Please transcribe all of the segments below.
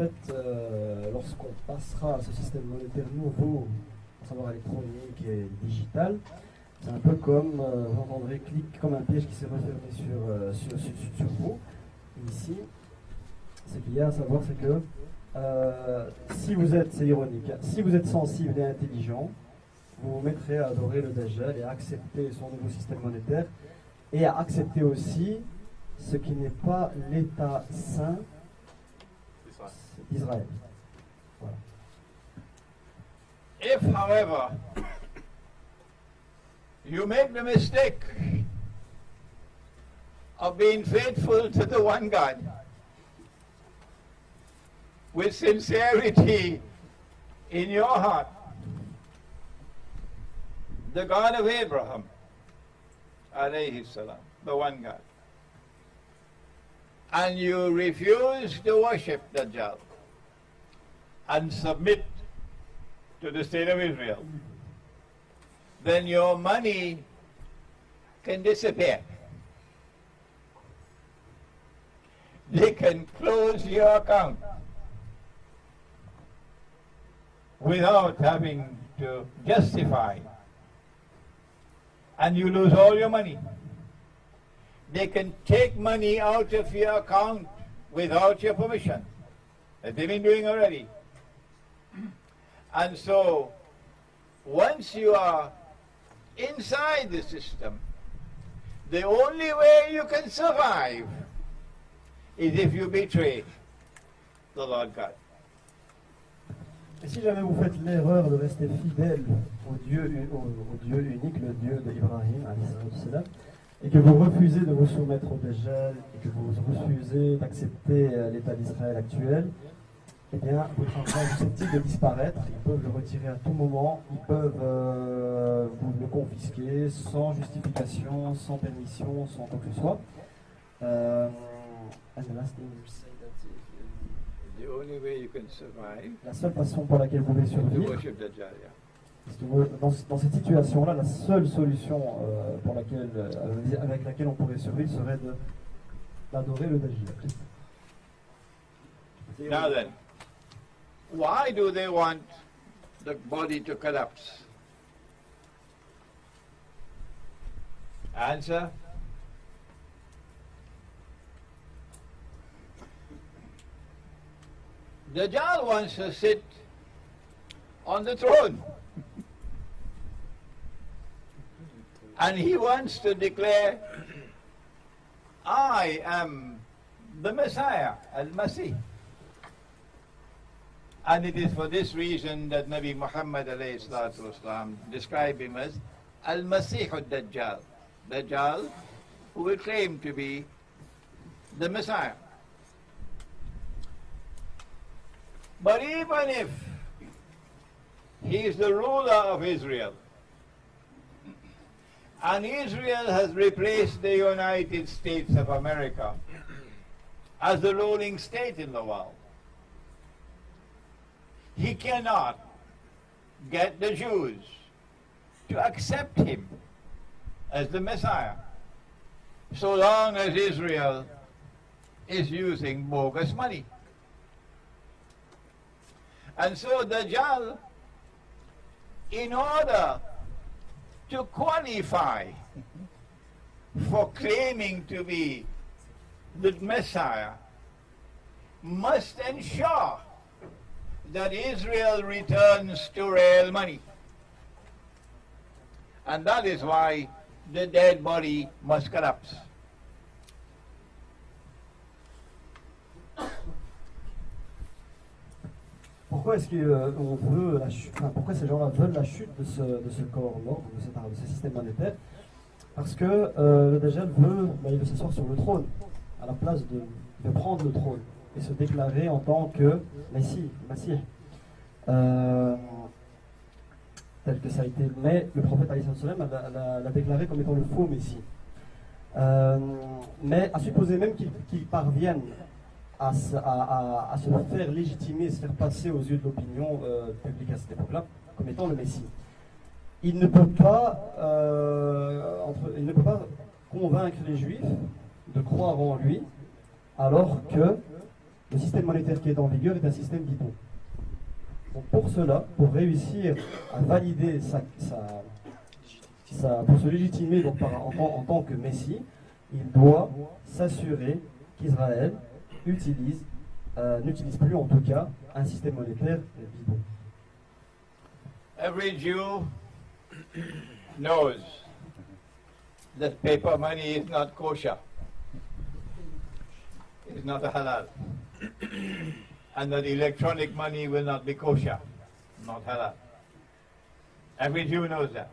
fait, lorsqu'on passera à ce système monétaire nouveau, à savoir électronique et digital, c'est un peu comme, vous entendrez, clic comme un piège qui s'est refermé sur vous. Ici, ce qu'il y a à savoir, c'est que si vous êtes, c'est ironique, hein, si vous êtes sensible et intelligent, vous vous mettrez à adorer le Dajjal et à accepter son nouveau système monétaire et à accepter aussi ce qui n'est pas l'État saint d'Israël. Voilà. If, however, you make the mistake of being faithful to the one God with sincerity in your heart, the God of Abraham, alayhi salam, the one God, and you refuse to worship Dajjal and submit to the state of Israel, then your money can disappear. They can close your account without having to justify, and you lose all your money. They can take money out of your account without your permission, as they've been doing already. And so, once you are inside the system, the only way you can survive is if you betray the Lord God. Et si jamais vous faites l'erreur de rester fidèle au Dieu unique, le Dieu d'Ibrahim, et que vous refusez de vous soumettre au Dajjal, et que vous refusez d'accepter l'État d'Israël actuel, eh bien, votre argent est susceptible de disparaître. Ils peuvent le retirer à tout moment, ils peuvent vous le confisquer sans justification, sans permission, sans quoi que ce soit. And the last thing you say that The only way you can survive la seule façon pour laquelle vous pouvez is to survivre, worship Dajjal. Yeah. dans cette situation-là, la seule solution avec laquelle on pourrait survivre serait d'adorer le Dajjal. Now then, why do they want the body to collapse? Answer. Dajjal wants to sit on the throne. And he wants to declare, I am the Messiah, Al-Masih. And it is for this reason that Nabi Muhammad والسلام, described him as Al-Masih al-Dajjal, Dajjal, who will claim to be the Messiah. But even if he is the ruler of Israel, and Israel has replaced the United States of America as the ruling state in the world, he cannot get the Jews to accept him as the Messiah, so long as Israel is using bogus money. And so Dajjal, in order to qualify for claiming to be the Messiah, must ensure that Israel returns to real money. And that is why the dead body must collapse. Pourquoi est-ce qu'on veut pourquoi ces gens-là veulent la chute de ce corps mort, de ce système monétaire? Parce que le Dajjal il veut s'asseoir sur le trône, à la place de prendre le trône et se déclarer en tant que Messie, tel que ça a été. Mais le prophète l'a déclaré comme étant le faux Messie. Mais à supposer même qu'il parvienne à se faire légitimer, se faire passer aux yeux de l'opinion publique à cette époque-là comme étant le Messie. Il ne peut pas convaincre les Juifs de croire en lui, alors que Le système monétaire qui est en vigueur est un système bidon. Donc pour cela, pour réussir à valider pour se légitimer donc en tant que Messie, il doit s'assurer qu'Israël n'utilise plus en tout cas un système monétaire bidon. Every Jew knows that paper money is not kosher. It's not a halal. And that electronic money will not be kosher, not halal. Every Jew knows that.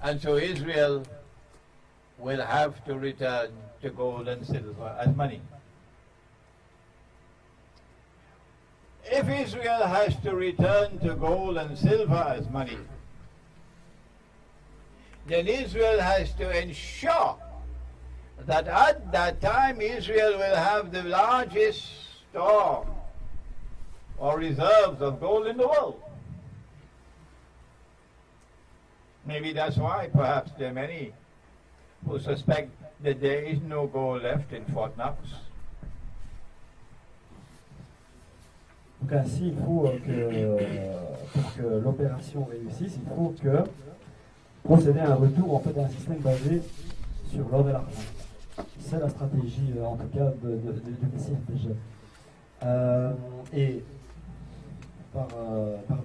And so Israel will have to return to gold and silver as money. If Israel has to return to gold and silver as money, then Israel has to ensure that at that time Israel will have the largest store or reserves of gold in the world. Maybe that's why perhaps there are many who suspect that there is no gold left in Fort Knox. Donc ainsi, il faut pour que l'opération réussisse, il faut procéder à un retour en fait à un système basé sur l'or et l'argent. C'est la stratégie, en tout cas, du Messie déjà. Et par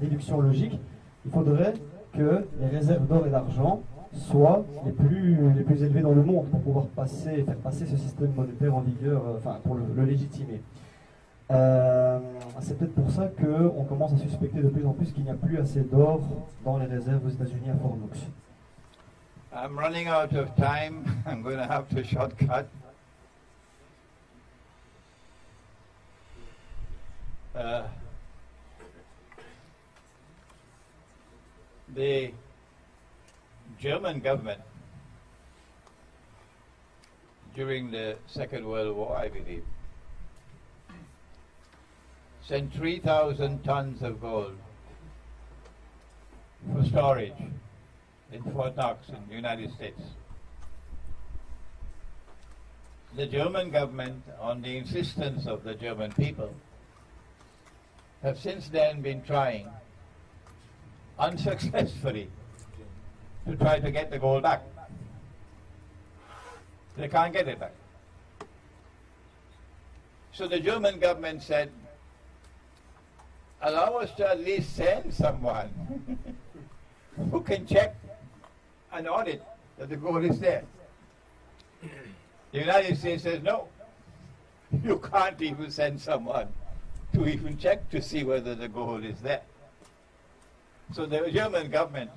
déduction logique, il faudrait que les réserves d'or et d'argent soient les plus élevées dans le monde pour pouvoir faire passer ce système monétaire en vigueur, pour le légitimer. C'est peut-être pour ça qu'on commence à suspecter de plus en plus qu'il n'y a plus assez d'or dans les réserves aux États-Unis à Fort Knox. I'm running out of time. I'm going to have to shortcut. The German government, during the Second World War, I believe, sent 3,000 tons of gold for storage in Fort Knox in the United States. The German government, on the insistence of the German people, have since then been trying unsuccessfully to try to get the gold back. They can't get it back. So the German government said, allow us to at least send someone who can check and audit that the gold is there. The United States says, no, you can't even send someone to even check to see whether the gold is there. So the German government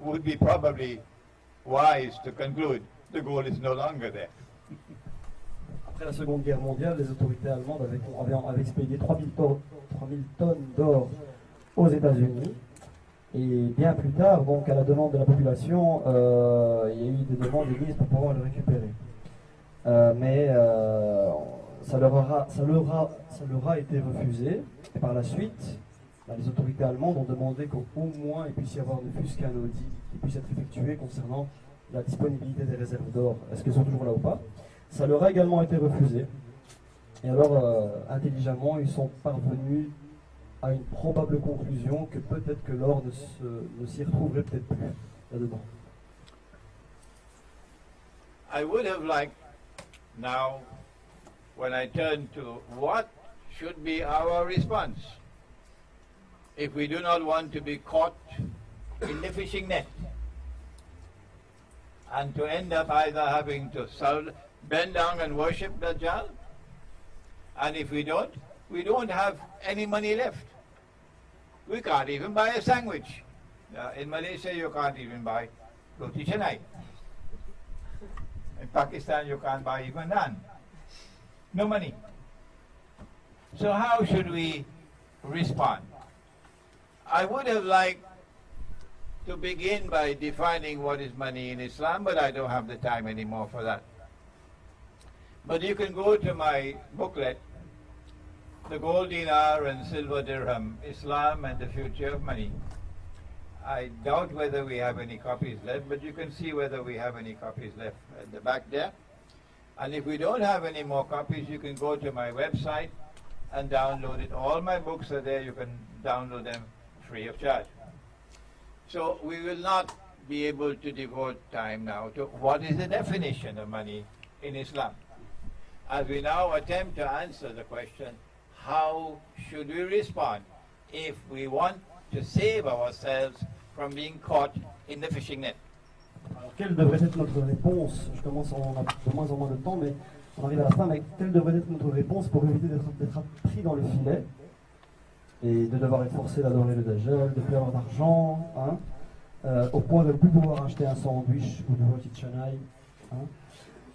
would be probably wise to conclude the gold is no longer there. Après la Seconde Guerre mondiale, les autorités allemandes avaient expédié 3000 tonnes d'or aux États-Unis. Et bien plus tard, donc à la demande de la population, il y a eu des demandes émises pour pouvoir le récupérer. Mais ça leur a été refusé. Et par la suite, les autorités allemandes ont demandé qu'au moins il puisse y avoir ne fût-ce qu'un audit qui puisse être effectué concernant la disponibilité des réserves d'or. Est-ce qu'elles sont toujours là ou pas? Ça leur a également été refusé. Et alors, intelligemment, ils sont parvenus à une probable conclusion que peut-être que l'or ne s'y retrouverait peut-être plus là-dedans. I would have liked now, when I turn to what should be our response if we do not want to be caught in the fishing net and to end up either having to bend down and worship Dajjal, and if we don't have any money left. We can't even buy a sandwich. In Malaysia, you can't even buy roti canai. In Pakistan, you can't buy even naan. No money. So how should we respond? I would have liked to begin by defining what is money in Islam, but I don't have the time anymore for that. But you can go to my booklet, The Gold Dinar and Silver Dirham, Islam and the Future of Money. I doubt whether we have any copies left, but you can see whether we have any copies left at the back there. And if we don't have any more copies, you can go to my website and download it. All my books are there. You can download them free of charge. So we will not be able to devote time now to what is the definition of money in Islam. As we now attempt to answer the question, how should we respond if we want to save ourselves from being caught in the fishing net? Alors, quelle devrait être notre réponse? Je commence, on a de moins en moins de temps, mais on arrive à la fin. Mais quelle devrait être notre réponse pour éviter d'être pris dans le filet et de devoir être forcé d'adorer le Dajjal, de plus avoir d'argent, hein, au point de ne plus pouvoir acheter un sandwich ou de rôti de chanaï, hein.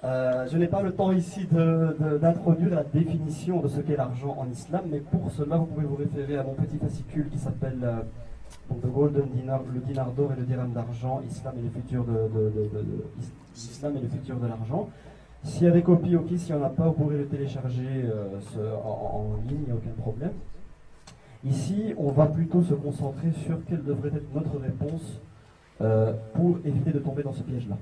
Je n'ai pas le temps ici d'introduire la définition de ce qu'est l'argent en islam, mais pour cela, vous pouvez vous référer à mon petit fascicule qui s'appelle donc le Golden Dinar, le dinar d'or et le dirham d'argent, Islam et le futur Islam et le futur de l'argent. S'il y a des copies, ok, s'il n'y en a pas, vous pourrez le télécharger en ligne, il n'y a aucun problème. Ici, on va plutôt se concentrer sur quelle devrait être notre réponse pour éviter de tomber dans ce piège-là.